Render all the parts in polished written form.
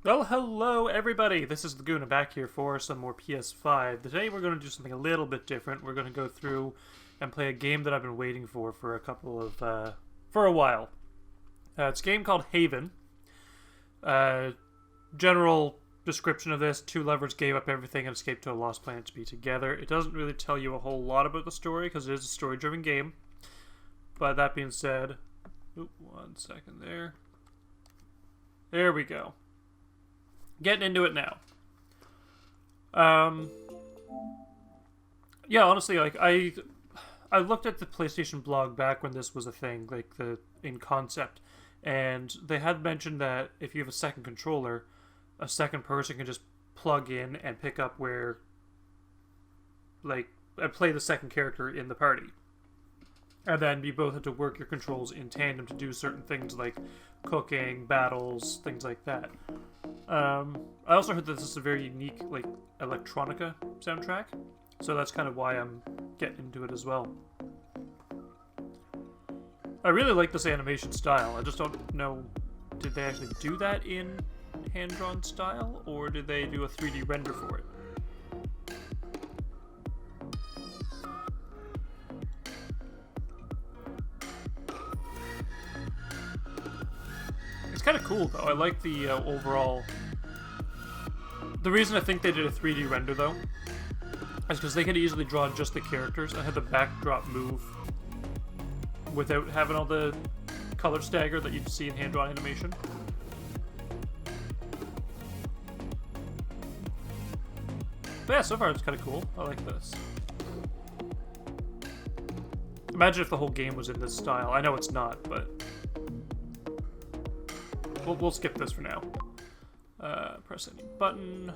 Well, hello everybody! This is Laguna back here for some more PS5. Today we're going to do something a little bit different. We're going to go through and play a game that I've been waiting for for a while. It's a game called Haven. General description of this: two lovers gave up everything and escaped to a lost planet to be together. It doesn't really tell you a whole lot about the story because it is a story-driven game. But that being said, one second there. There we go. Getting into it now. Yeah, honestly, like I looked at the PlayStation blog back when this was a thing, like in concept, and they had mentioned that if you have a second controller, a second person can just plug in and pick up where, and play the second character in the party. And then you both have to work your controls in tandem to do certain things like cooking, battles, things like that. I also heard that this is a very unique, electronica soundtrack, so that's kind of why I'm getting into it as well. I really like this animation style. I just don't know, did they actually do that in hand-drawn style, or did they do a 3D render for it? It's kind of cool, though. I like the overall... The reason I think they did a 3D render, though, is because they could easily draw just the characters and have the backdrop move without having all the color stagger that you'd see in hand-drawn animation. But yeah, so far it's kind of cool. I like this. Imagine if the whole game was in this style. I know it's not, but... We'll skip this for now. Press any button.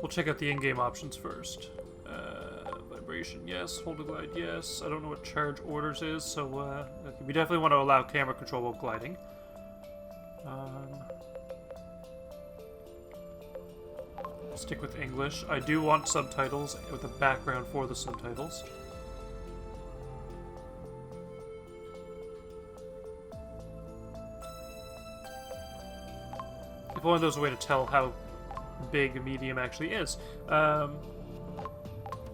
We'll check out the in-game options first. Vibration, yes. Hold to glide, yes. I don't know what charge orders is, so we definitely want to allow camera control while gliding. Stick with English. I do want subtitles with a background for the subtitles. If only there's a way to tell how big medium actually is. We'll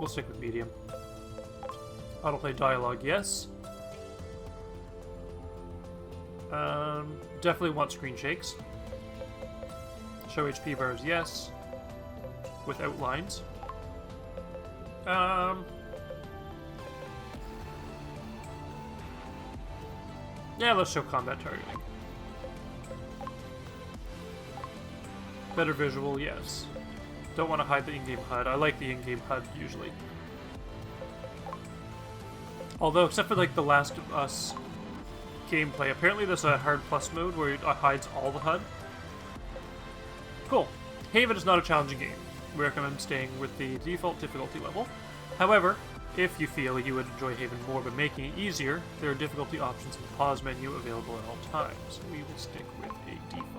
stick with medium. Autoplay dialogue, yes. Definitely want screen shakes. Show HP bars, yes. Without lines. Yeah, let's show combat targeting. Better visual, yes. Don't want to hide the in-game HUD. I like the in-game HUD usually. Although, except for the Last of Us gameplay, apparently there's a hard plus mode where it hides all the HUD. Cool. Haven is not a challenging game. We recommend staying with the default difficulty level. However, if you feel you would enjoy Haven more by making it easier, there are difficulty options in the pause menu available at all times. We will stick with a default.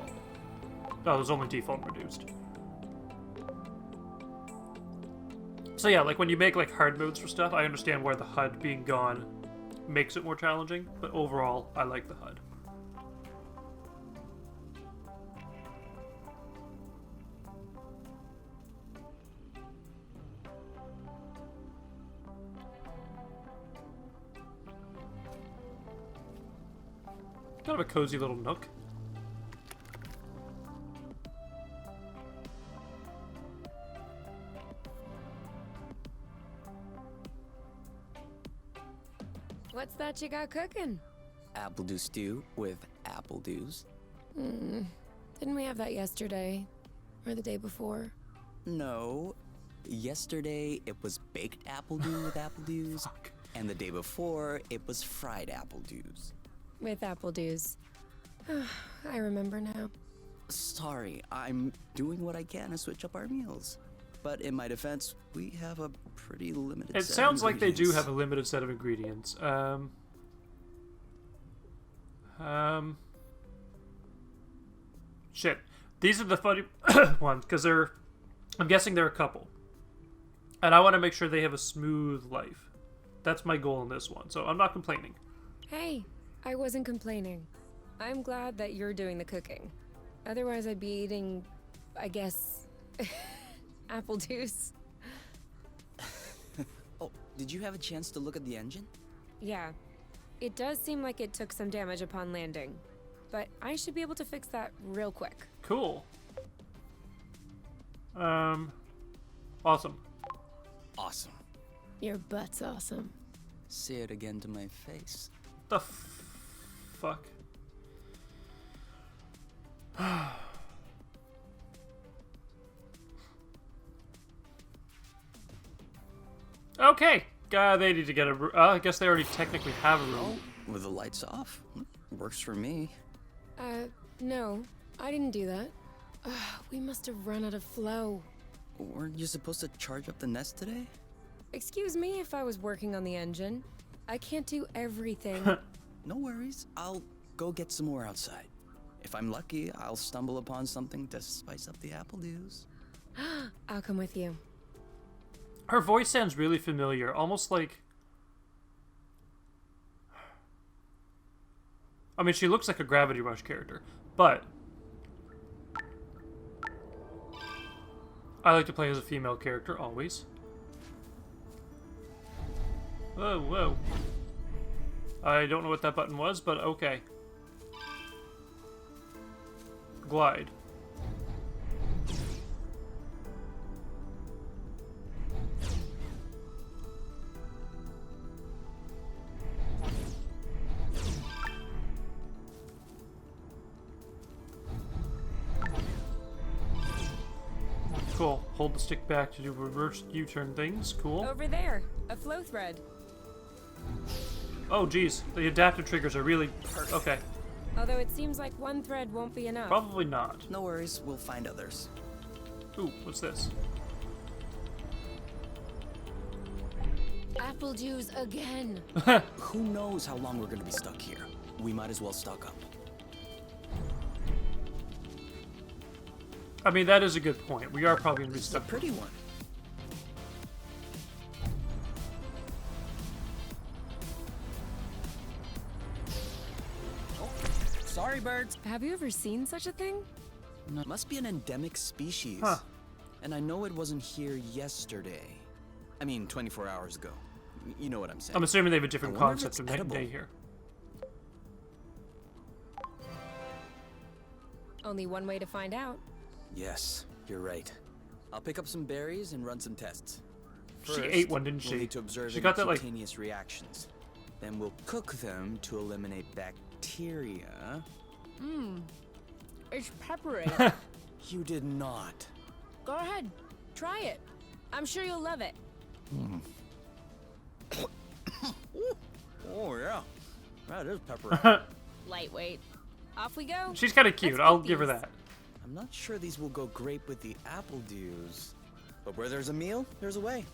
Oh, there's only default and reduced. So yeah, when you make hard modes for stuff, I understand why the HUD being gone makes it more challenging, but overall, I like the HUD. Kind of a cozy little nook. What's that you got cooking? Apple dew stew with apple dews. Didn't we have that yesterday? Or the day before? No. Yesterday it was baked apple dew with apple dews. And the day before it was fried apple dews. With apple dews. I remember now. Sorry, I'm doing what I can to switch up our meals. But in my defense, we have a pretty limited It set sounds of like they do ingredients. have a limited set of ingredients. Shit. These are the funny ones, because I'm guessing they're a couple. And I want to make sure they have a smooth life. That's my goal in this one, so I'm not complaining. Hey, I wasn't complaining. I'm glad that you're doing the cooking. Otherwise, I'd be eating, I guess, apple juice. Oh, did you have a chance to look at the engine? Yeah. It does seem like it took some damage upon landing. But I should be able to fix that real quick. Cool. Awesome. Awesome. Your butt's awesome. Say it again to my face. The fuck? Okay. They need to get a. I guess they already technically have a room. Oh, with the lights off? Works for me. No. I didn't do that. We must have run out of flow. Weren't you supposed to charge up the nest today? Excuse me if I was working on the engine. I can't do everything. No worries. I'll go get some more outside. If I'm lucky, I'll stumble upon something to spice up the apple dews. I'll come with you. Her voice sounds really familiar, almost like... I mean, she looks like a Gravity Rush character, but... I like to play as a female character, always. Whoa, whoa. I don't know what that button was, but okay. Glide. Cool. Hold the stick back to do reverse U-turn things. Cool. Over there, a flow thread. Oh, geez. The adaptive triggers are really... Okay. Although it seems like one thread won't be enough. Probably not. No worries, we'll find others. Ooh, what's this? Apple juice again. Who knows how long we're gonna be stuck here? We might as well stock up. I mean, that is a good point. We are probably going to be It's a stuck. pretty one. Oh, sorry, birds. Have you ever seen such a thing? No, must be an endemic species. Huh. And I know it wasn't here yesterday. I mean, 24 hours ago. You know what I'm saying. I'm assuming they have a different I wonder if concept it's of night and edible. day here. Only one way to find out. Yes, you're right. I'll pick up some berries and run some tests. She ate one, didn't we'll she? need to observe She any got that, like... cutaneous reactions. Then we'll cook them to eliminate bacteria. It's peppery. You did not. Go ahead, try it. I'm sure you'll love it. Oh yeah, that is peppery. Lightweight. Off we go. She's kind of cute. Let's I'll eat give her these. that. I'm not sure these will go great with the apple dews, but where there's a meal, there's a way.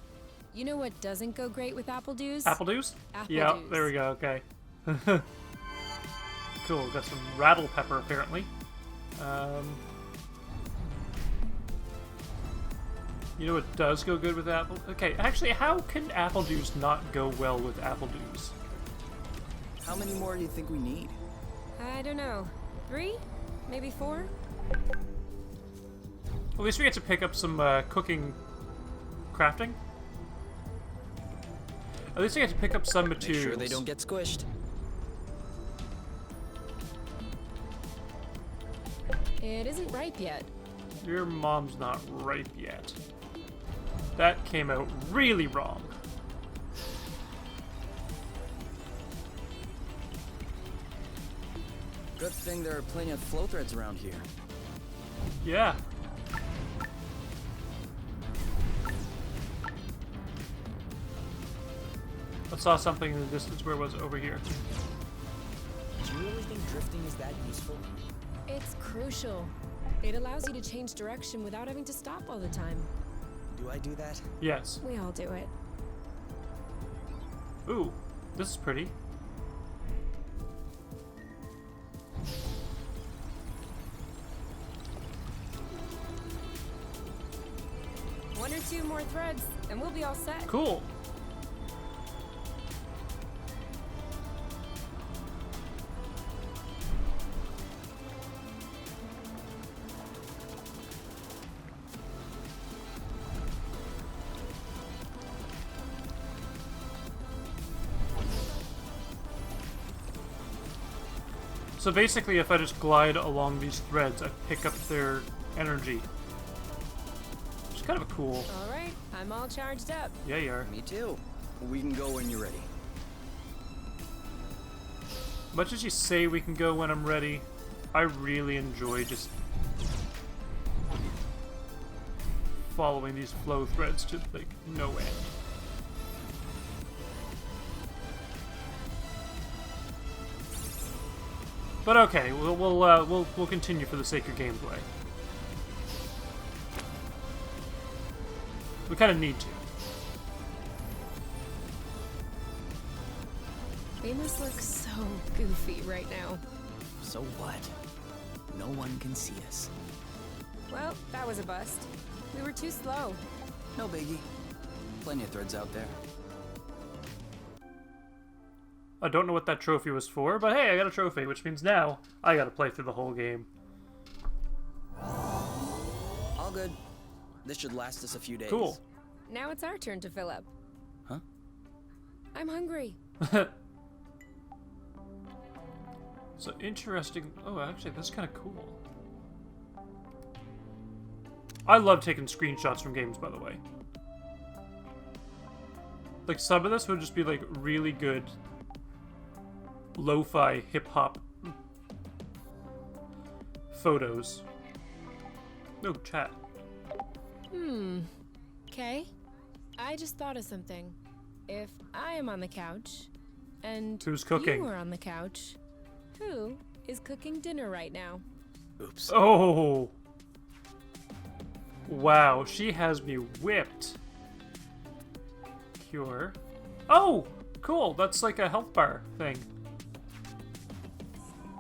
You know what doesn't go great with apple dews? Apple dews? Apple Yeah, dews. there we go. Okay. Cool. Got some rattle pepper, apparently. You know what does go good with apple? Okay, actually, how can apple dews not go well with apple dews? How many more do you think we need? I don't know. 3? Maybe 4? At least we get to pick up some cooking, crafting. At least we get to pick up some Make materials. sure they don't get squished. It isn't ripe yet. Your mom's not ripe yet. That came out really wrong. Good thing there are plenty of flow threads around here. Yeah. I saw something in the distance. Where was it? Over here. Do you really think drifting is that useful? It's crucial. It allows you to change direction without having to stop all the time. Do I do that? Yes. We all do it. Ooh, this is pretty. One or two more threads, and we'll be all set. Cool. So basically, if I just glide along these threads, I pick up their energy. Which is kind of a cool. Alright, I'm all charged up. Yeah, you are. Me too. We can go when you're ready. Much as you say we can go when I'm ready, I really enjoy just following these flow threads to, like, no end. But okay, we'll continue for the sake of gameplay. We kind of need to. We must look so goofy right now. So what? No one can see us. Well, that was a bust. We were too slow. No biggie. Plenty of threads out there. I don't know what that trophy was for, but hey, I got a trophy, which means now I gotta play through the whole game. All good. This should last us a few days. Cool. Now it's our turn to fill up. Huh? I'm hungry. So interesting. Oh, actually, that's kind of cool. I love taking screenshots from games, by the way. Like, some of this would just be, like, really good lo-fi hip-hop photos. No, chat. Okay. I just thought of something. If I am on the couch, and Who's cooking? you are on the couch, who is cooking dinner right now? Oops. Oh! Wow, she has me whipped. Cure. Oh! Cool, that's like a health bar thing.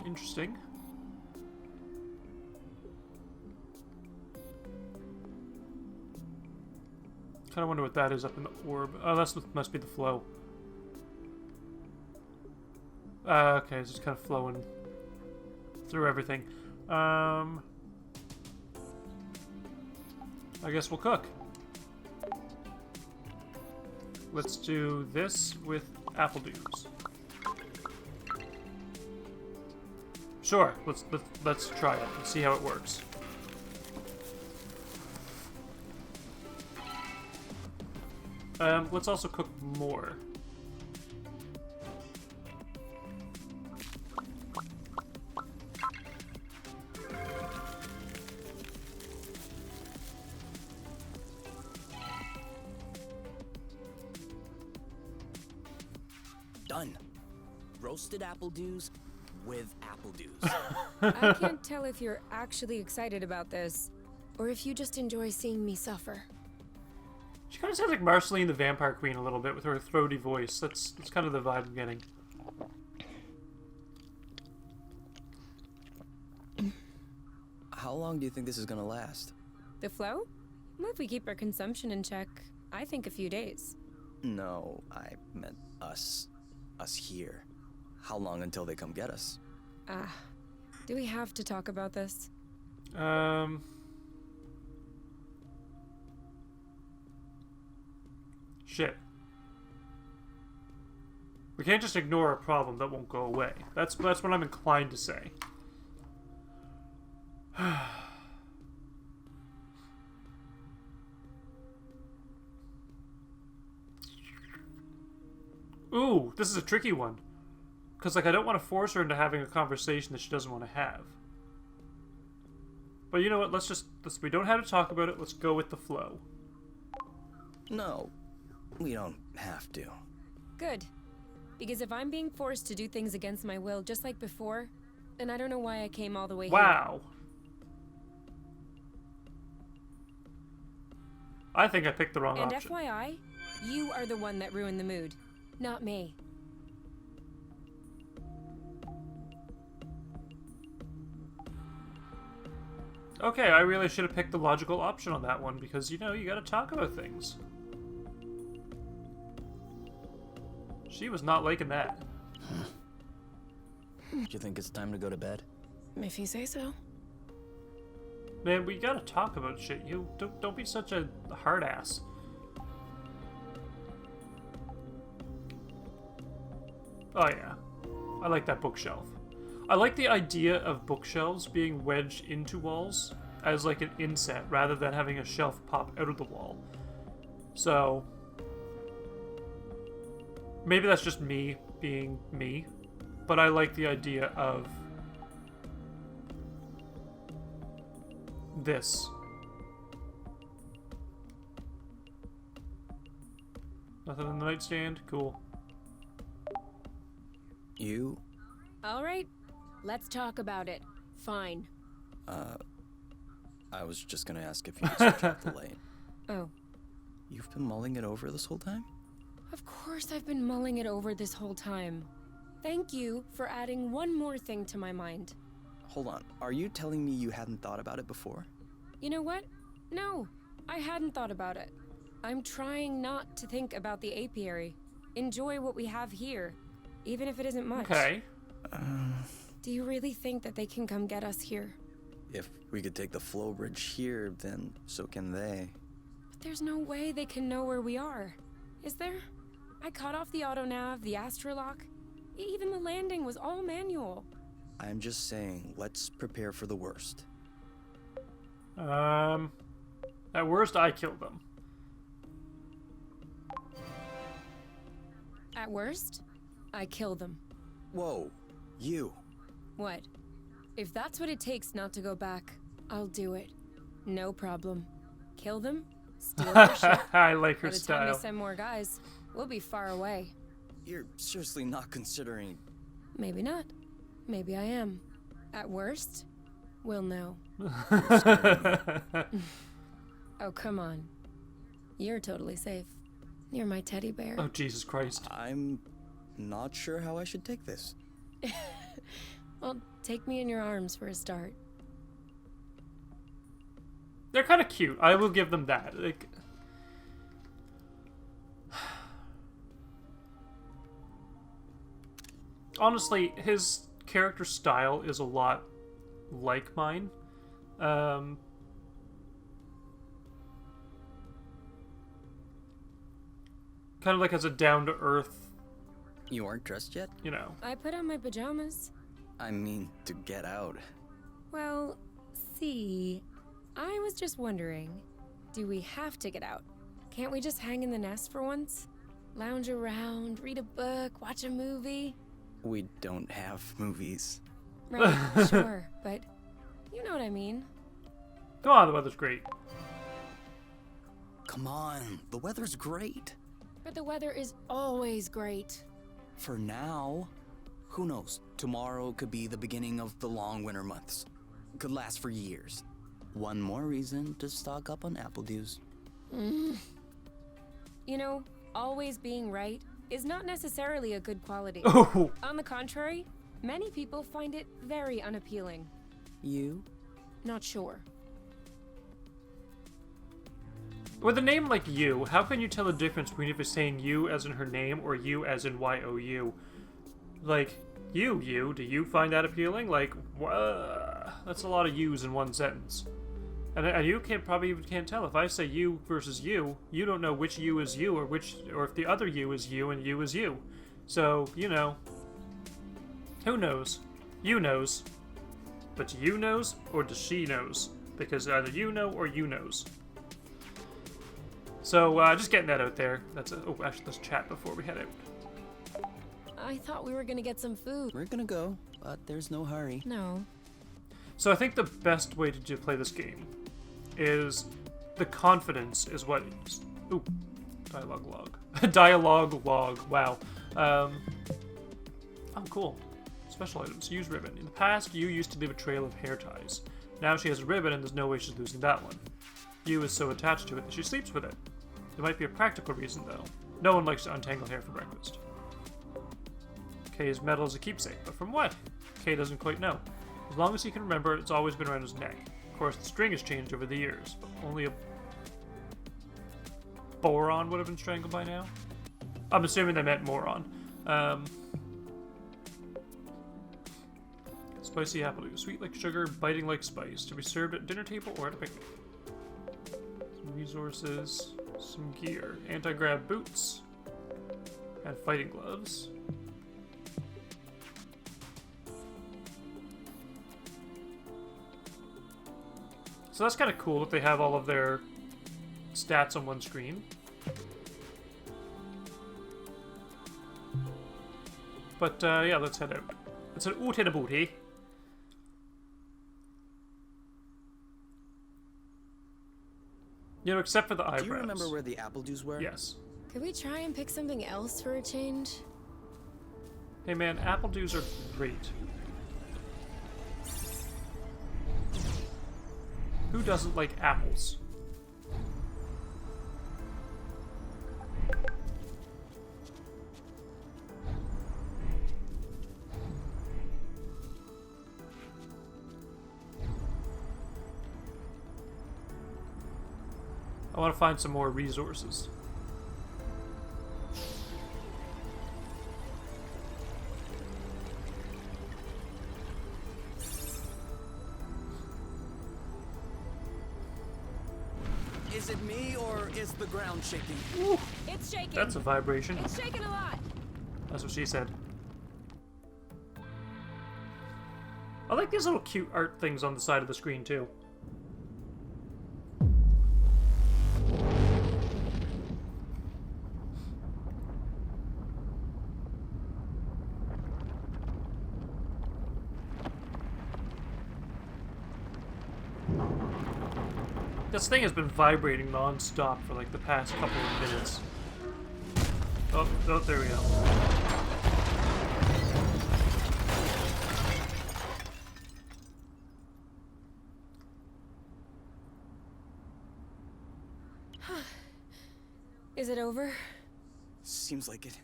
Interesting. Kind of wonder what that is up in the orb. Oh, that must be the flow. Okay, it's just kind of flowing through everything. I guess we'll cook. Let's do this with apple dews. Sure, let's try it and see how it works. Let's also cook more. Done. Roasted apple dews with apple dews. I can't tell if you're actually excited about this, or if you just enjoy seeing me suffer. She kind of sounds like Marceline the Vampire Queen a little bit with her throaty voice. That's kind of the vibe I'm getting. How long do you think this is gonna last? The flow? Well, if we keep our consumption in check, I think a few days. No, I meant us. Us here. How long until they come get us? Do we have to talk about this? Shit. We can't just ignore a problem that won't go away. That's what I'm inclined to say. Ooh, this is a tricky one. Because, like, I don't want to force her into having a conversation that she doesn't want to have. But you know what, we don't have to talk about it, let's go with the flow. No, we don't have to. Good. Because if I'm being forced to do things against my will just like before, then I don't know why I came all the way here. Wow. I think I picked the wrong And option. FYI, you are the one that ruined the mood, not me. Okay, I really should have picked the logical option on that one because, you know, you gotta talk about things. She was not liking that. Do you think it's time to go to bed? If you say so. Man, we gotta talk about shit. You don't be such a hard ass. Oh yeah, I like that bookshelf. I like the idea of bookshelves being wedged into walls as like an inset rather than having a shelf pop out of the wall. So maybe that's just me being me, but I like the idea of this. Nothing in the nightstand? Cool. You? All right, let's talk about it. Fine. I was just gonna ask if you could switch off the light. Oh, You've been mulling it over this whole time? of course I've been mulling it over this whole time. Thank you for adding one more thing to my mind. Hold on, are you telling me you hadn't thought about it before? You know what? No, I hadn't thought about it. I'm trying not to think about the apiary. Enjoy what we have here, even if it isn't much. Okay. Do you really think that they can come get us here? If we could take the flow bridge here, then so can they. But there's no way they can know where we are. Is there? I cut off the autonav, the astrolock. Even the landing was all manual. I'm just saying, let's prepare for the worst. At worst, I killed them. At worst, I kill them. Whoa, you. What? If that's what it takes not to go back, I'll do it. No problem. Kill them, steal their ship. I like her By the time they style. send more guys, we'll be far away. You're seriously not considering... Maybe not. Maybe I am. At worst, we'll know. Oh, come on. You're totally safe. You're my teddy bear. Oh, Jesus Christ. I'm not sure how I should take this. Well, take me in your arms for a start. They're kind of cute. I will give them that. Like, honestly, his character style is a lot like mine. Kind of like as a down-to-earth, You aren't dressed yet? you know. I put on my pajamas. I mean, to get out. Well, see, I was just wondering, do we have to get out? Can't we just hang in the nest for once? Lounge around, read a book, watch a movie? We don't have movies. Right, sure, but you know what I mean. Come on, the weather's great. Come on, the weather's great. But the weather is always great. For now. Who knows? Tomorrow could be the beginning of the long winter months. Could last for years. One more reason to stock up on apple dews. You know, always being right is not necessarily a good quality. Oh, On the contrary, many people find it very unappealing. You? Not sure. with a name like you, how can you tell the difference between if it's saying you as in her name or you as in Y-O-U? Like, you, do you find that appealing? Like, that's a lot of yous in one sentence. And you probably even can't tell. If I say you versus you don't know which you is you or if the other you is you and you is you. So, you know, who knows? You knows. But you knows or does she knows? Because either you know or you knows. So, just getting that out there. Oh, actually, let's chat before we head out. I thought we were gonna get some food. We're gonna go, but there's no hurry. No. So I think the best way to play this game is the confidence is what... Ooh, dialogue log. Dialogue log, wow. Oh, cool. Special items. Use ribbon. In the past, you used to leave a trail of hair ties. Now she has a ribbon and there's no way she's losing that one. You is so attached to it that she sleeps with it. There might be a practical reason, though. No one likes to untangle hair for breakfast. Kay's medal is a keepsake, but from what? Kay doesn't quite know. As long as he can remember, it's always been around his neck. Of course, the string has changed over the years, but only a boron would have been strangled by now. I'm assuming they meant moron. Spicy apple juice, sweet like sugar, biting like spice, to be served at dinner table or at a picnic. Some resources, some gear, anti-grav boots, and fighting gloves. So that's kind of cool that they have all of their stats on one screen. But yeah, let's head out. It's an out and about, eh? You know, except for the eyebrows. Do you remember where the apple dews were? Yes. Could we try and pick something else for a change? Hey man, apple dews are great. Who doesn't like apples? I want to find some more resources. Is it me or is the ground shaking? Ooh, It's shaking. that's a vibration. It's shaking a lot. That's what she said. I like these little cute art things on the side of the screen too. This thing has been vibrating non-stop for like the past couple of minutes. Oh, there we go. Is it over? Seems like it.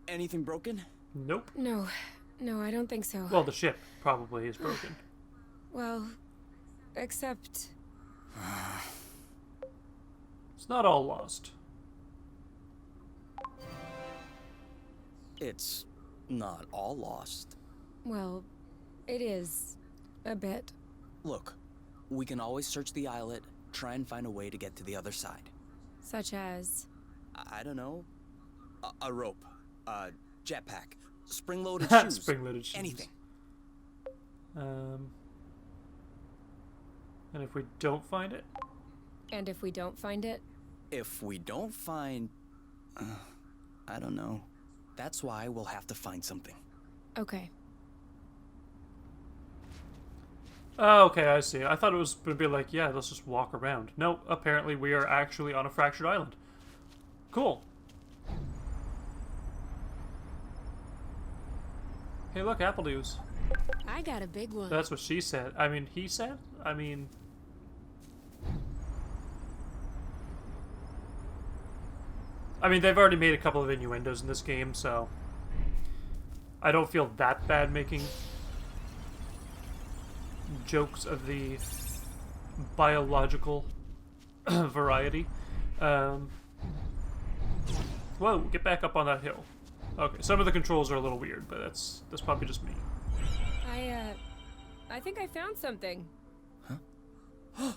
Anything broken? Nope. No, I don't think so. Well, the ship probably is broken. Well, except... It's not all lost. It's not all lost. Well, it is. A bit. Look, we can always search the islet, try and find a way to get to the other side. Such as... I don't know. A rope, a jetpack, spring-loaded shoes. Spring-loaded shoes. Anything. And if we don't find it? And if we don't find it? If we don't find... I don't know. That's why we'll have to find something. Okay. Oh, okay, I see. I thought it was going to be like, yeah, let's just walk around. No, apparently we are actually on a fractured island. Cool. Hey, look, apple dews. I got a big one. That's what she said. I mean, he said? I mean... they've already made a couple of innuendos in this game, so... I don't feel that bad making... jokes of the biological variety. Whoa, get back up on that hill. Okay, some of the controls are a little weird, but that's probably just me. I think I found something. Huh?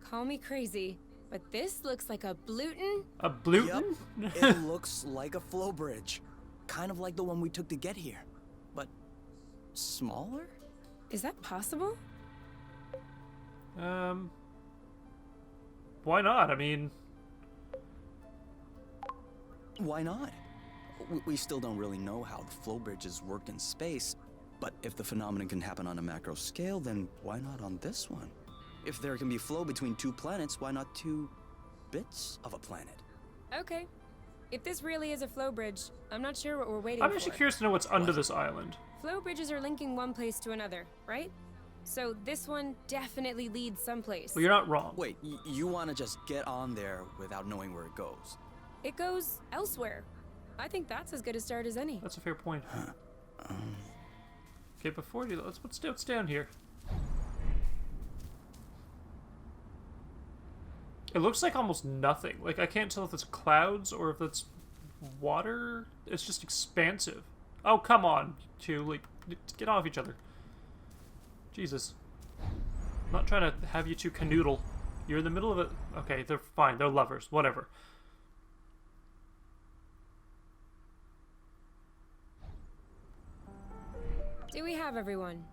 Call me crazy, but this looks like a Bluton. A Bluton? Yep. It looks like a flow bridge. Kind of like the one we took to get here. But... smaller? Is that possible? Why not? I mean... Why not? We still don't really know how the flow bridges work in space, but if the phenomenon can happen on a macro scale, then why not on this one? If there can be flow between two planets, why not two bits of a planet? Okay. If this really is a flow bridge, I'm not sure what we're waiting I'm for. actually curious to know what's under this island. Flow bridges are linking one place to another, right? So this one definitely leads someplace. Well, you're not wrong. Wait, you want to just get on there without knowing where it goes? It goes elsewhere. I think that's as good a start as any. That's a fair point. Okay, before you... Let's what's down here. It looks like almost nothing. Like, I can't tell if it's clouds or if it's water. It's just expansive. Oh, come on, two. Like, get off each other. Jesus. I'm not trying to have you two canoodle. You're in the middle of it. Okay, they're fine. They're lovers. Whatever. Do we have everyone?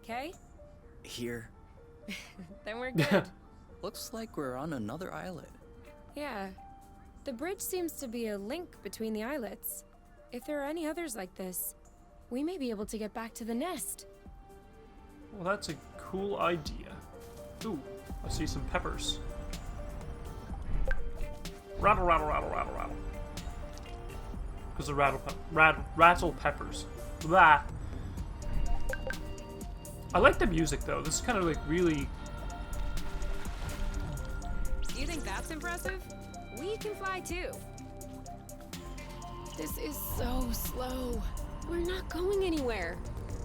Okay? Here, Then we're good. Looks like we're on another islet. Yeah. The bridge seems to be a link between the islets. If there are any others like this, we may be able to get back to the nest. Well, that's a cool idea. Ooh, I see some peppers. Rattle, rattle, rattle, rattle, rattle. Because the rattle peppers. Blah. I like the music though. This is kind of like really. You think that's impressive? We can fly too. This is so slow. We're not going anywhere.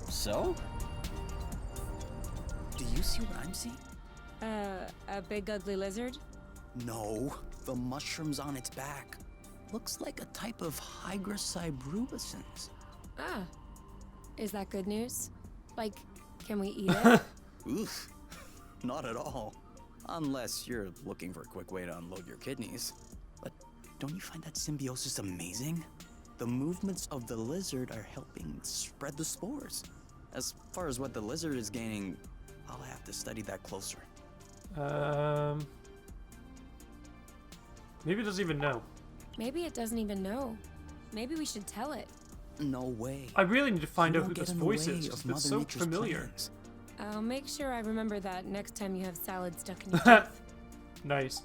So? Do you see what I'm seeing? A big ugly lizard? No, the mushrooms on its back. Looks like a type of hygroscybrubescens. Ah. Is that good news? Like, can we eat it? Oof, not at all. Unless you're looking for a quick way to unload your kidneys. But don't you find that symbiosis amazing? The movements of the lizard are helping spread the spores. As far as what the lizard is gaining, I'll have to study that closer. Maybe it doesn't even know. Maybe it doesn't even know. Maybe we should tell it. No way. I really need to find You out who won't this get in the voice way is, of 'cause Mother it's so Nature's familiar. plans. I'll make sure I remember that next time you have salad stuck in your teeth. Nice.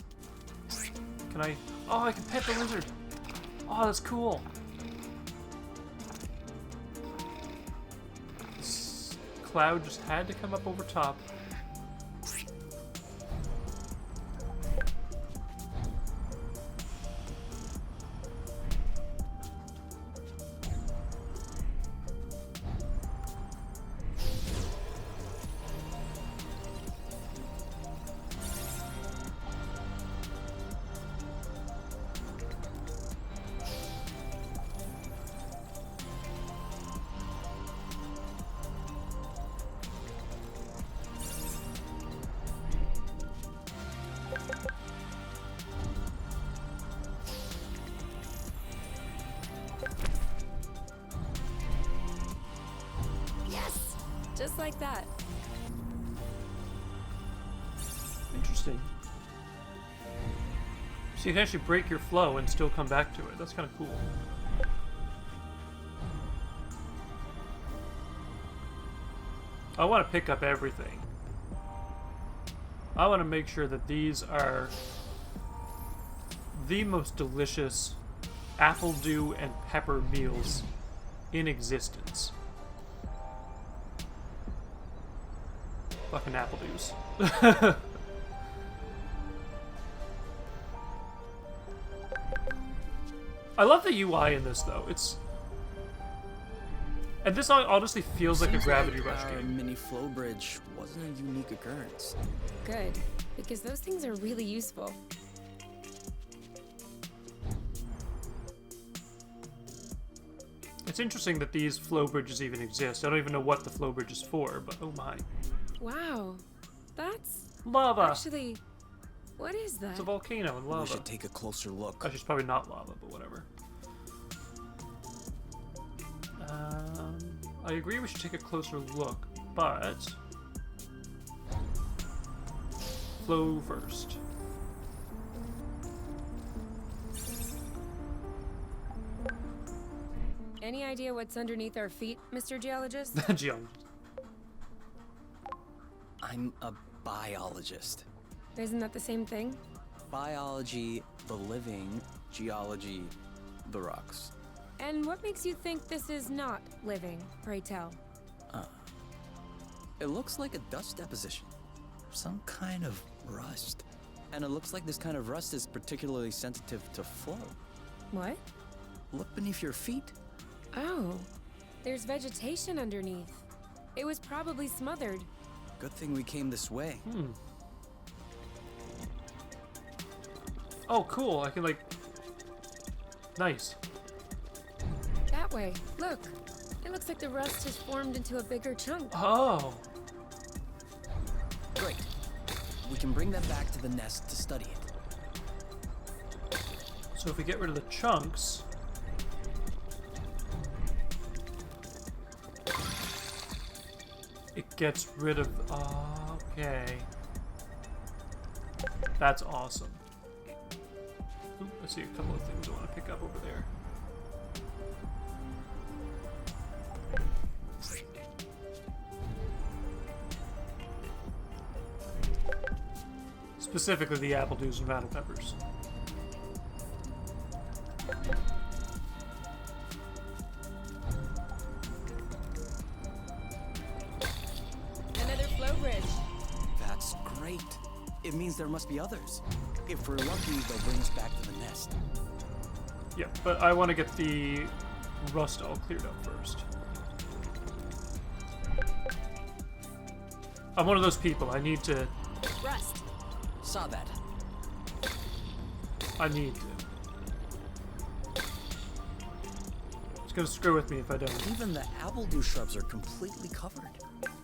Can I? Oh, I can pet the lizard. Oh, that's cool. This cloud just had to come up over top. Yes! Just like that. Interesting. So you can actually break your flow and still come back to it. That's kind of cool. I want to pick up everything. I want to make sure that these are the most delicious apple dew and pepper meals in existence. Fucking apple dews. I love the UI in this though. And this honestly feels like a Seems Gravity like Rush our game. mini flow bridge wasn't a unique occurrence. Good. Because those things are really useful. It's interesting that these flow bridges even exist. I don't even know what the flow bridge is for, but oh my. Wow. That's Lava! actually... What is that? It's a volcano and We lava. should take a closer look. Actually, it's probably not lava, but whatever. I agree we should take a closer look, but... Flow first. Any idea what's underneath our feet, Mr. Geologist? Geologist. I'm a biologist. Isn't that the same thing? Biology, the living, geology, the rocks. And what makes you think this is not living, pray tell? It looks like a dust deposition. Some kind of rust. And it looks like this kind of rust is particularly sensitive to flow. What? Look beneath your feet. Oh, there's vegetation underneath. It was probably smothered. Good thing we came this way. Oh, cool. I can, like... Nice. That way. Look. It looks like the rust has formed into a bigger chunk. Oh. Great. We can bring them back to the nest to study it. So if we get rid of the chunks... It gets rid of... Okay. That's awesome. Ooh, I see a couple of things I want to pick up over there. Specifically the apple dews and rattle peppers. Another flow bridge. That's great. It means there must be others. If we're lucky, they'll bring us back to the nest. Yeah, but I want to get the rust all cleared up first. I'm one of those people. I need to. Rust. Saw that. I need to. It's gonna screw with me if I don't. Even the apple dew shrubs are completely covered.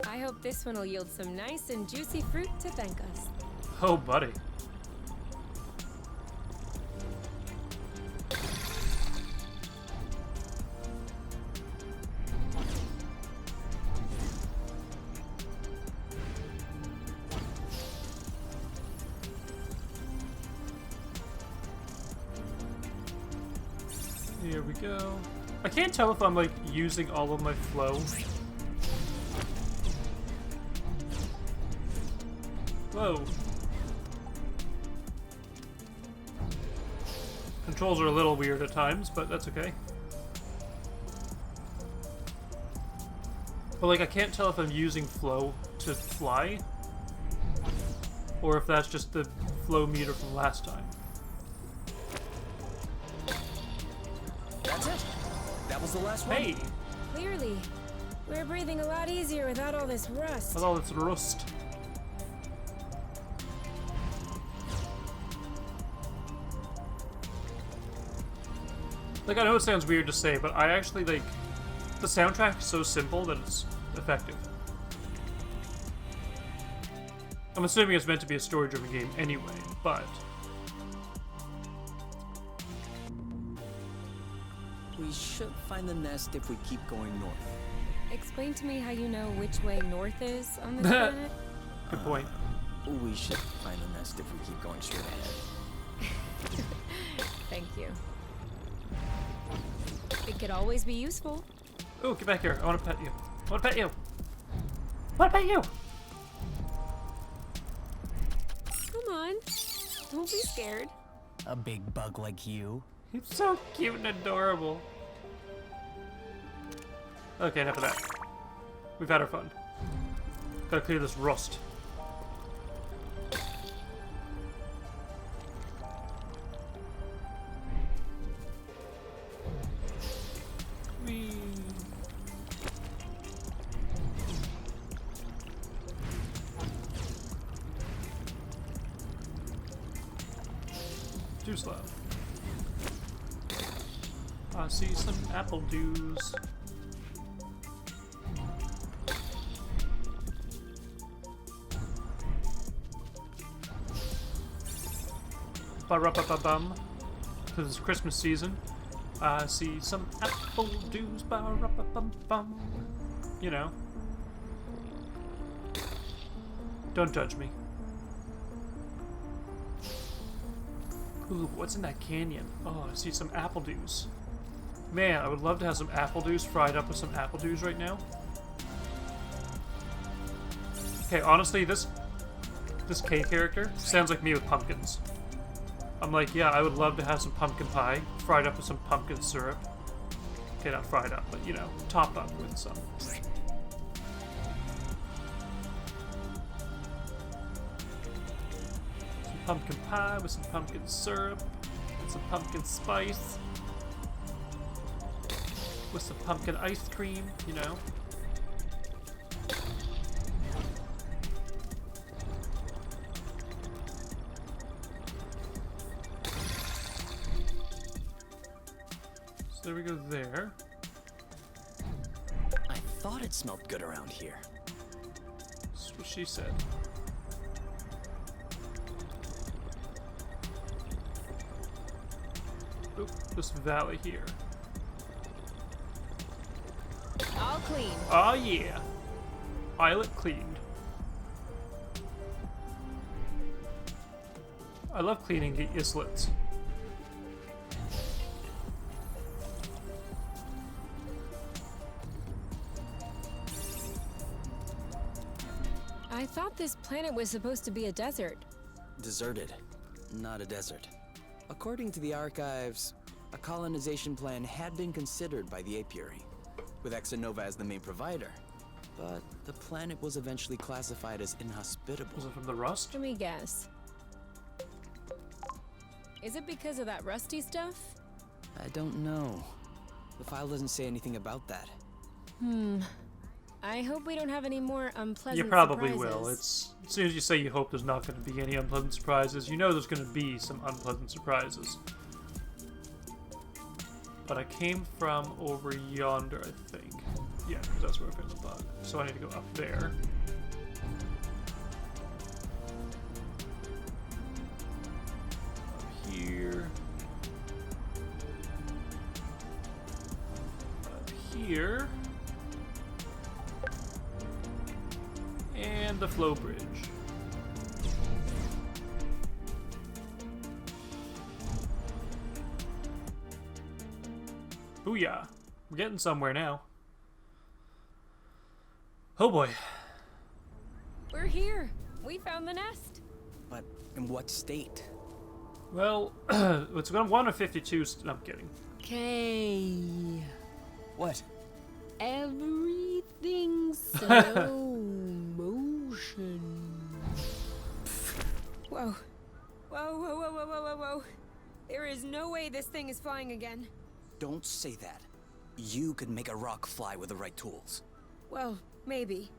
I hope this one will yield some nice and juicy fruit to thank us. Oh, buddy. Here we go. I can't tell if I'm like using all of my flow. Whoa. Controls are a little weird at times, but that's okay. But like I can't tell if I'm using flow to fly or if that's just the flow meter from last time. That's it. That was the last one. Hey! Clearly, we're breathing a lot easier without all this rust. With all this rust. Like, I know it sounds weird to say, but I actually, like, the soundtrack is so simple that it's effective. I'm assuming it's meant to be a story-driven game anyway, but... We should find the nest if we keep going north. Explain to me how you know which way north is on this planet. Good point. We should find the nest if we keep going straight ahead. Thank you. It could always be useful. Ooh, get back here. I want to pet you. I want to pet you. I want to pet you! Come on. Don't be scared. A big bug like you. He's so cute and adorable. Okay, enough of that. We've had our fun. Gotta clear this rust. Whee. Too slow. I see some apple dews. Ba-ra-ba-ba-bum. Because it's Christmas season. I see some apple dews. Ba-ra-ba-bum-bum. You know. Don't judge me. Ooh, what's in that canyon? Oh, I see some apple dews. Man, I would love to have some apple dews fried up with some apple dews right now. Okay, honestly, this K character sounds like me with pumpkins. I'm like, yeah, I would love to have some pumpkin pie fried up with some pumpkin syrup. Okay, not fried up, but you know, topped up with some. Some pumpkin pie with some pumpkin syrup and some pumpkin spice. With some pumpkin ice cream, you know. So there we go there. I thought it smelled good around here. That's what she said. Oop, this valley here. All clean. Oh yeah. Islet cleaned. I love cleaning the islets. I thought this planet was supposed to be a desert. Deserted, not a desert. According to the archives, a colonization plan had been considered by the Apiary, with Exonova as the main provider. But the planet was eventually classified as inhospitable. Was it from the rust? Let me guess. Is it because of that rusty stuff? I don't know. The file doesn't say anything about that. I hope we don't have any more unpleasant You probably surprises. will. It's as soon as you say you hope there's not going to be any unpleasant surprises, you know there's going to be some unpleasant surprises. But I came from over yonder, I think. Yeah, because that's where I found the bug. So I need to go up there. Up here. Up here. And the flow bridge. Booyah! We're getting somewhere now. Oh boy. We're here. We found the nest. But in what state? Well, it's going 1 of 52. No, I'm kidding. Okay. What? Everything's slow motion. Whoa. Whoa, whoa, whoa, whoa, whoa, whoa, whoa. There is no way this thing is flying again. Don't say that. You could make a rock fly with the right tools. Well, maybe.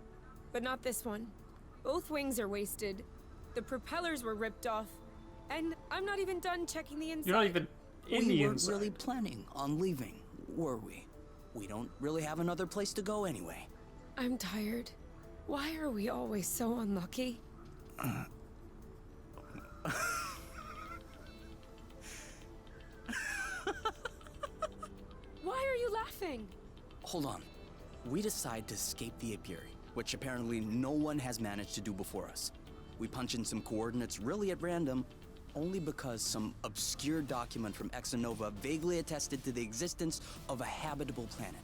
But not this one. Both wings are wasted. The propellers were ripped off. And I'm not even done checking the inside. You're not even in We the weren't inside. really planning on leaving, were we? We don't really have another place to go anyway. I'm tired. Why are we always so unlucky? Why are you laughing? Hold on. We decide to escape the Apiary, which apparently no one has managed to do before us. We punch in some coordinates really at random, only because some obscure document from Exonova vaguely attested to the existence of a habitable planet.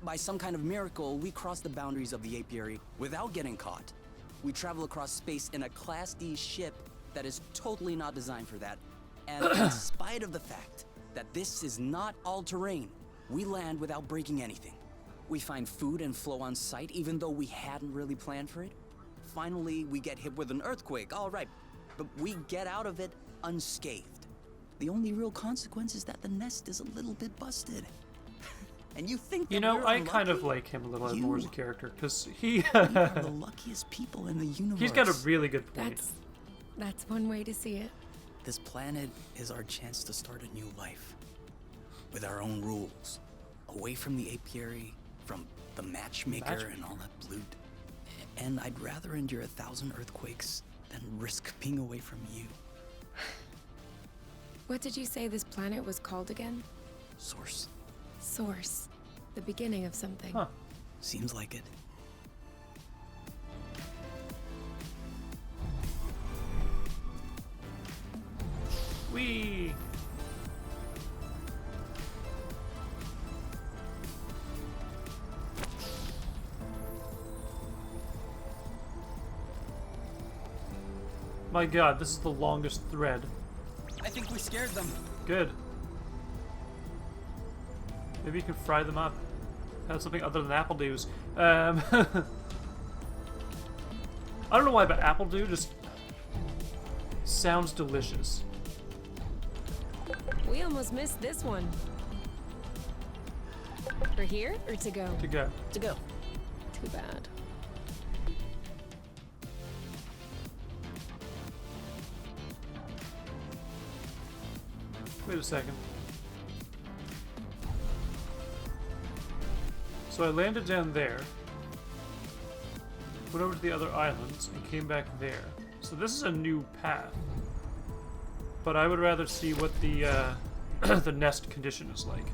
By some kind of miracle, we cross the boundaries of the Apiary without getting caught. We travel across space in a Class D ship that is totally not designed for that. And in spite of the fact that this is not all-terrain, we land without breaking anything. We find food and flow on site even though we hadn't really planned for it. Finally, we get hit with an earthquake, all right, but we get out of it unscathed. The only real consequence is that the nest is a little bit busted. And you think that You know, we're I kind of unlucky? like him a little You- more as a character, because he... We are the luckiest people in the universe. he's got a really good point. That's one way to see it. This planet is our chance to start a new life. With our own rules. Away from the apiary, from the matchmaker and all that loot. And I'd rather endure 1,000 earthquakes than risk being away from you. What did you say this planet was called again? Source. Source. The beginning of something. Huh. Seems like it. Whee! My god, this is the longest thread. I think we scared them. Good. Maybe you can fry them up. Have something other than apple dews. I don't know why, but apple dew just sounds delicious. We almost missed this one. For here or to go? To go. To go. Too bad. Wait a second. So I landed down there, went over to the other islands, and came back there. So this is a new path. But I would rather see what the the nest condition is like.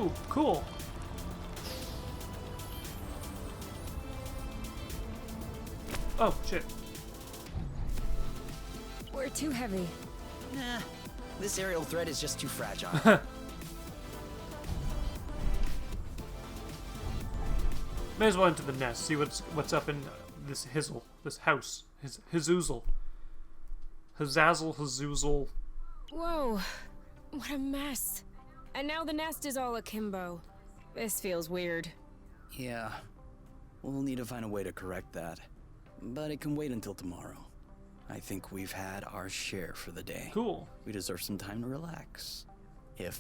Ooh, cool. Oh, shit. We're too heavy. Nah, this aerial thread is just too fragile. May as well enter the nest, see what's up in this house. Hizoozle. Hizoozle. Whoa, what a mess. And now the nest is all akimbo. This feels weird. Yeah, we'll need to find a way to correct that. But it can wait until tomorrow. I think we've had our share for the day. Cool. We deserve some time to relax. If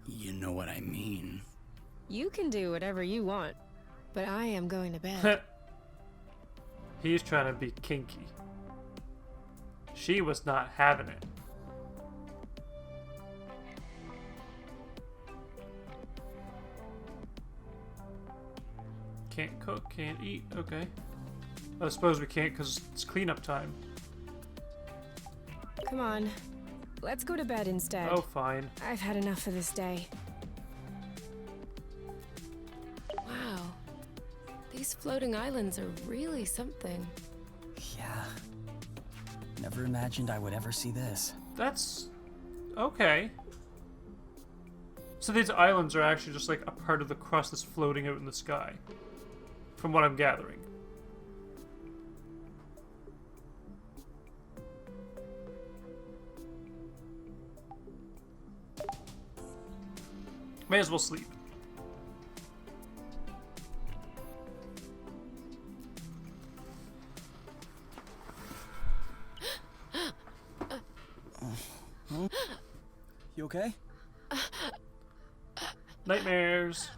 you know what I mean. You can do whatever you want, but I am going to bed. He's trying to be kinky. She was not having it. Can't cook, can't eat, okay. I suppose we can't because it's cleanup time. Come on, let's go to bed instead. Oh, fine. I've had enough for this day. Wow, these floating islands are really something. Yeah. Never imagined I would ever see this. That's okay. So these islands are actually just like a part of the crust that's floating out in the sky, from what I'm gathering. May as well sleep. You okay? Nightmares.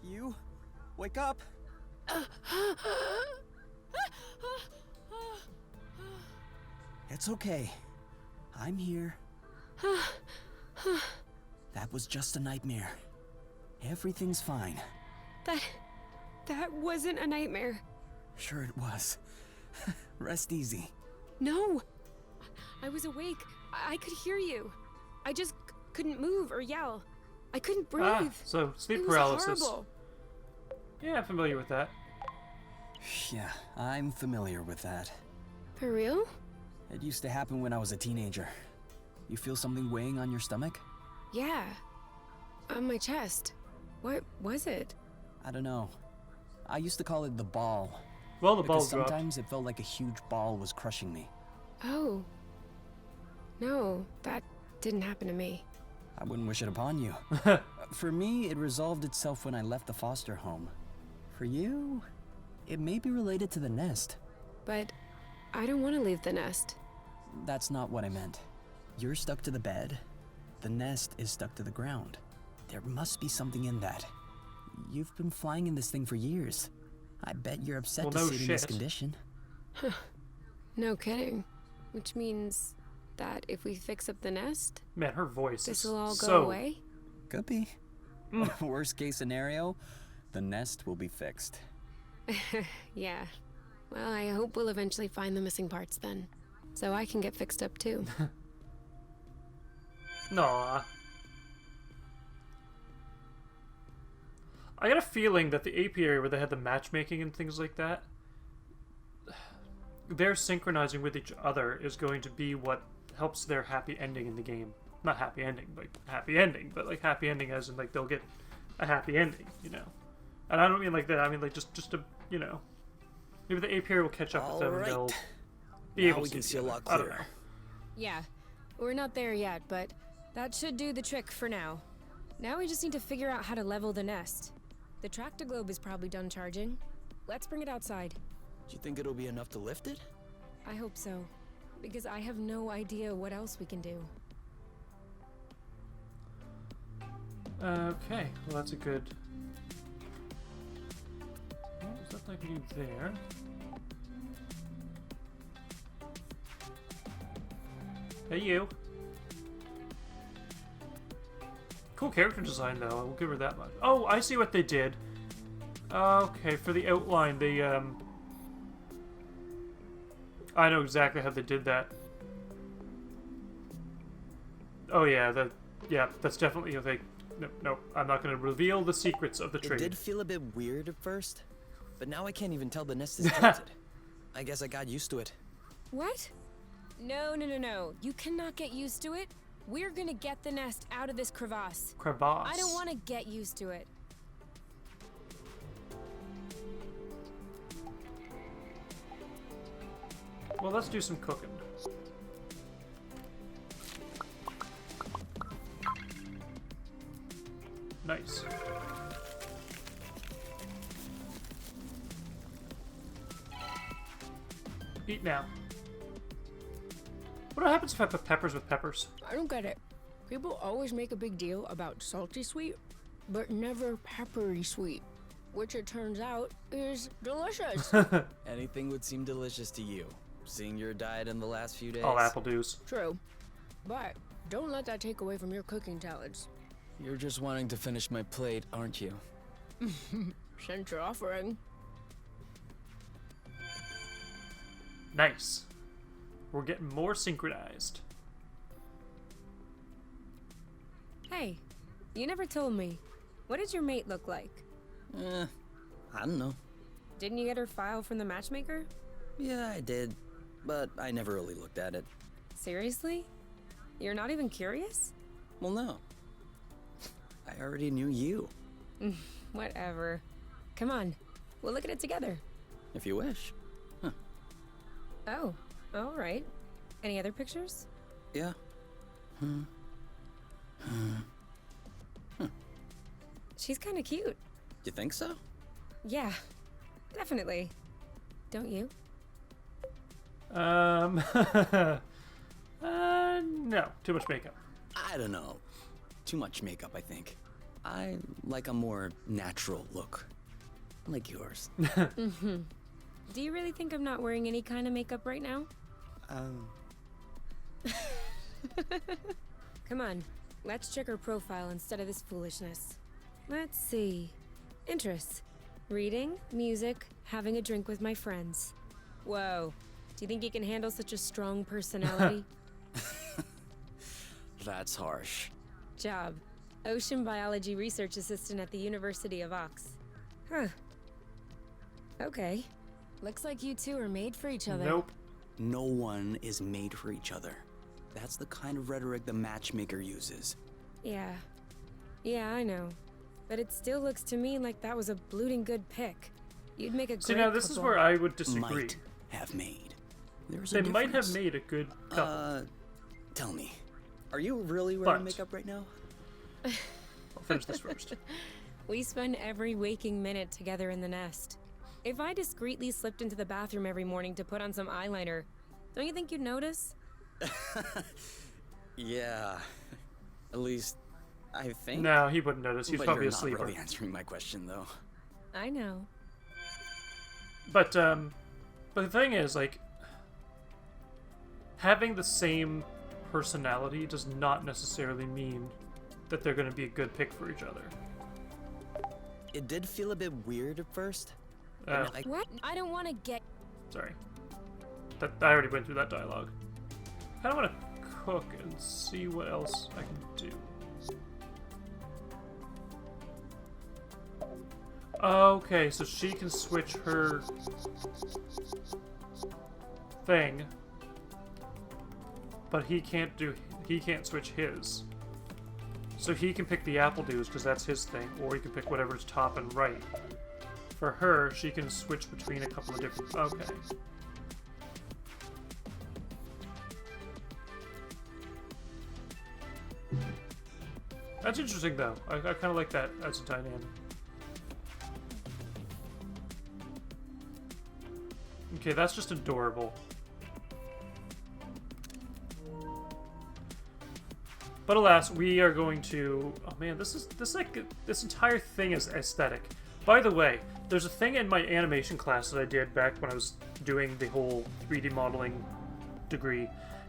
You? Wake up! It's okay. I'm here. That was just a nightmare. Everything's fine. That wasn't a nightmare. Sure it was. Rest easy. No, I was awake. I could hear you. I just couldn't move or yell. I couldn't breathe. Ah, so sleep it paralysis. was horrible. Yeah, I'm familiar with that. Yeah, I'm familiar with that. For real? It used to happen when I was a teenager. You feel something weighing on your stomach? Yeah. On my chest. What was it? I don't know. I used to call it the ball. Well, the Because ball dropped. sometimes it felt like a huge ball was crushing me. Oh. No, that didn't happen to me. I wouldn't wish it upon you. For me, it resolved itself when I left the foster home. For you, it may be related to the nest. But I don't want to leave the nest. That's not what I meant. You're stuck to the bed. The nest is stuck to the ground. There must be something in that. You've been flying in this thing for years. I bet you're upset Well, to no see it in this shit. condition. No kidding. Which means that if we fix up the nest, Man, her voice this is will all go so... away? Could be. Worst case scenario, the nest will be fixed. Yeah. Well, I hope we'll eventually find the missing parts then. So I can get fixed up too. Nah. I got a feeling that the apiary where they had the matchmaking and things like that, their synchronizing with each other is going to be what helps their happy ending in the game. Not happy ending, like happy ending, but like happy ending as in like they'll get a happy ending, you know. And I don't mean like that. I mean like just a, you know, maybe the apiary will catch up with them and they'll be Now able we to can see see a each lot other. I don't clearer. know. Yeah. We're not there yet, but that should do the trick for now. Now we just need to figure out how to level the nest. The tractor globe is probably done charging. Let's bring it outside. Do you think it'll be enough to lift it? I hope so. Because I have no idea what else we can do. Okay, well that's a good... Well, there's nothing I can do there. Hey you! Cool character design though, I will give her that much. Oh, I see what they did. Okay, for the outline, they I know exactly how they did that. Oh yeah, Yeah, that's definitely a thing. No, I'm not going to reveal the secrets of the It trade. did feel a bit weird at first, but now I can't even tell the nest is tilted. I guess I got used to it. What? No. You cannot get used to it. We're gonna get the nest out of this crevasse. Crevasse. I don't want to get used to it. Well, let's do some cooking. Nice. Eat now. What happens if I put peppers with peppers? I don't get it. People always make a big deal about salty sweet, but never peppery sweet, which it turns out is delicious. Anything would seem delicious to you, seeing your diet in the last few days. All apple dews. True, but don't let that take away from your cooking talents. You're just wanting to finish my plate, aren't you? Since you're offering. Nice. We're getting more synchronized. Hey, you never told me. What did your mate look like? I don't know. Didn't you get her file from the matchmaker? Yeah, I did, but I never really looked at it. Seriously? You're not even curious? Well, no. I already knew you, Whatever. Come on, we'll look at it together. if you wish. Oh, all right. Any other pictures? Yeah. She's kind of cute. You think so? Yeah, definitely. Don't you? No. Too much makeup. I don't know. Too much makeup, I think. I like a more natural look. Like yours. Do you really think I'm not wearing any kind of makeup right now? Come on, let's check her profile instead of this foolishness. Let's see. Interests. Reading, music, having a drink with my friends. Whoa. Do you think you can handle such a strong personality? That's harsh. Job. Ocean biology research assistant at the University of Ox. Huh. Okay. Looks like you two are made for each other. Nope. No one is made for each other. That's the kind of rhetoric the matchmaker uses. Yeah. Yeah, I know. But it still looks to me like that was a blooting good pick. You'd make a great See, now this is couple. where I would disagree. Might have made. There's a They might have difference. made a good couple. Tell me, are you really wearing But- makeup right now? I'll finish this first. We spend every waking minute together in the nest. If I discreetly slipped into the bathroom every morning to put on some eyeliner, don't you think you'd notice? Yeah. At least, I think. No, he wouldn't notice. He's but probably you're a sleeper. not really answering my question, though. I know. But the thing is, like, having the same personality does not necessarily mean that they're going to be a good pick for each other. It did feel a bit weird at first. Oh, but What? I don't want to get... sorry. I already went through that dialogue. I kind of want to cook and see what else I can do. Okay, so she can switch her thing, but he can't switch his. So he can pick the apple dews because that's his thing, or he can pick whatever's top and right. For her, she can switch between a couple of different. Okay. That's interesting, though. I kind of like that as a dynamic. Okay, that's just adorable. But alas, we are going to. Oh man, this entire thing is aesthetic. By the way, there's a thing in my animation class that I did back when I was doing the whole 3D modeling degree,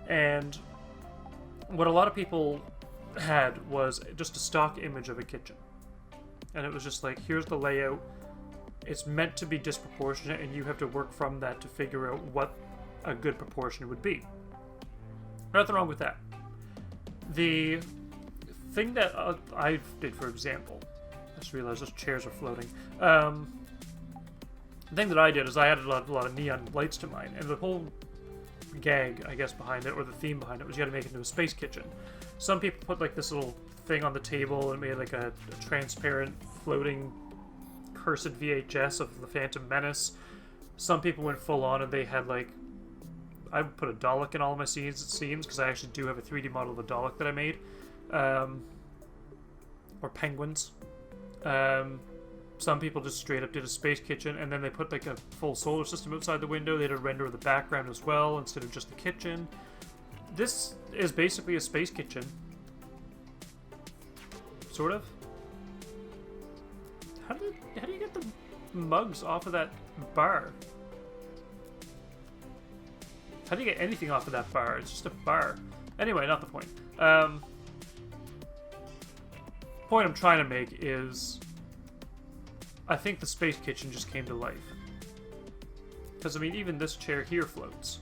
and what a lot of people had was just a stock image of a kitchen, and it was just like, here's the layout. It's meant to be disproportionate, and you have to work from that to figure out what a good proportion would be. Nothing wrong with that. The thing that I did, for example, I just realized those chairs are floating. The thing that I did is I added a lot of neon lights to mine, and the whole gag, I guess, behind it, or the theme behind it, was you had to make it into a space kitchen. Some people put like this little thing on the table and made like a transparent floating cursed VHS of the Phantom Menace. Some people went full on and they had like, I put a Dalek in all of my scenes because I actually do have a 3D model of a Dalek that I made, or penguins. Some people just straight up did a space kitchen, and then they put like a full solar system outside the window. They had a render of the background as well instead of just the kitchen. This is basically a space kitchen. Sort of. How do you get the mugs off of that bar? How do you get anything off of that bar? It's just a bar. Anyway, not the point. Point I'm trying to make is, I think the space kitchen just came to life. Because, I mean, even this chair here floats.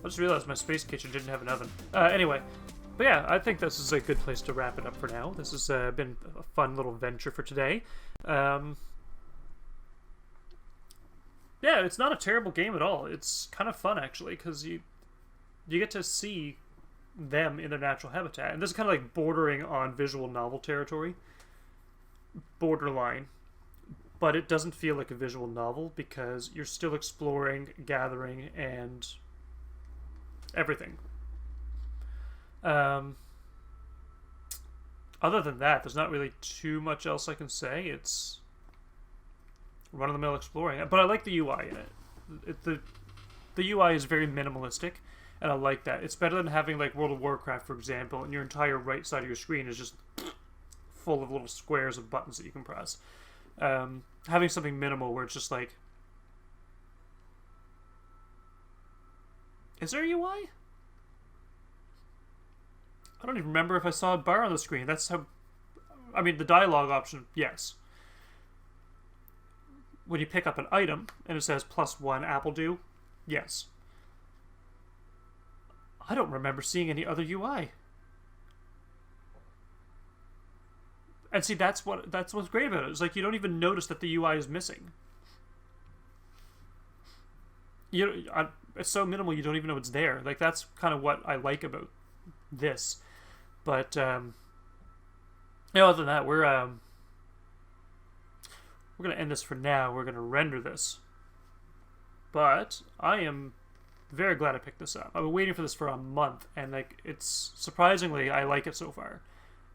I just realized my space kitchen didn't have an oven. Anyway. But yeah, I think this is a good place to wrap it up for now. This has been a fun little venture for today. Yeah, it's not a terrible game at all. It's kind of fun, actually, because you get to see them in their natural habitat. And this is kind of like bordering on visual novel territory. Borderline. But it doesn't feel like a visual novel because you're still exploring, gathering, and everything. Other than that, there's not really too much else I can say. It's run-of-the-mill exploring. But I like the UI in it. The UI is very minimalistic, and I like that. It's better than having like World of Warcraft, for example, and your entire right side of your screen is just full of little squares of buttons that you can press. Having something minimal where it's just like... Is there a UI? I don't even remember if I saw a bar on the screen. That's how... I mean, the dialogue option, yes. When you pick up an item, and it says +1 apple dew, yes. I don't remember seeing any other UI. And see, that's what's great about it. It's like you don't even notice that the UI is missing. It's so minimal you don't even know it's there. Like, that's kind of what I like about this. But other than that, we're gonna end this for now. We're gonna render this. But I am very glad I picked this up. I've been waiting for this for a month, and like, it's surprisingly, I like it so far.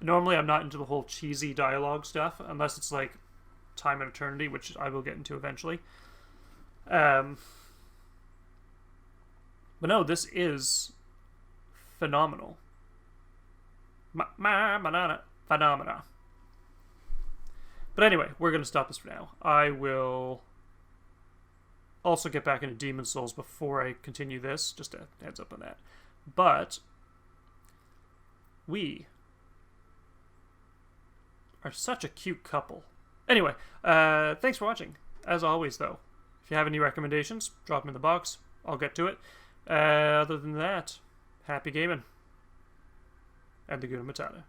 Normally, I'm not into the whole cheesy dialogue stuff, unless it's like Time and Eternity, which I will get into eventually. But no, this is phenomenal. Phenomena. But anyway, we're going to stop this for now. I will also get back into Demon's Souls before I continue this, just a heads up on that. But we are such a cute couple. Anyway, thanks for watching. As always, though, if you have any recommendations, drop them in the box. I'll get to it. Other than that, happy gaming. And Laguna Matata.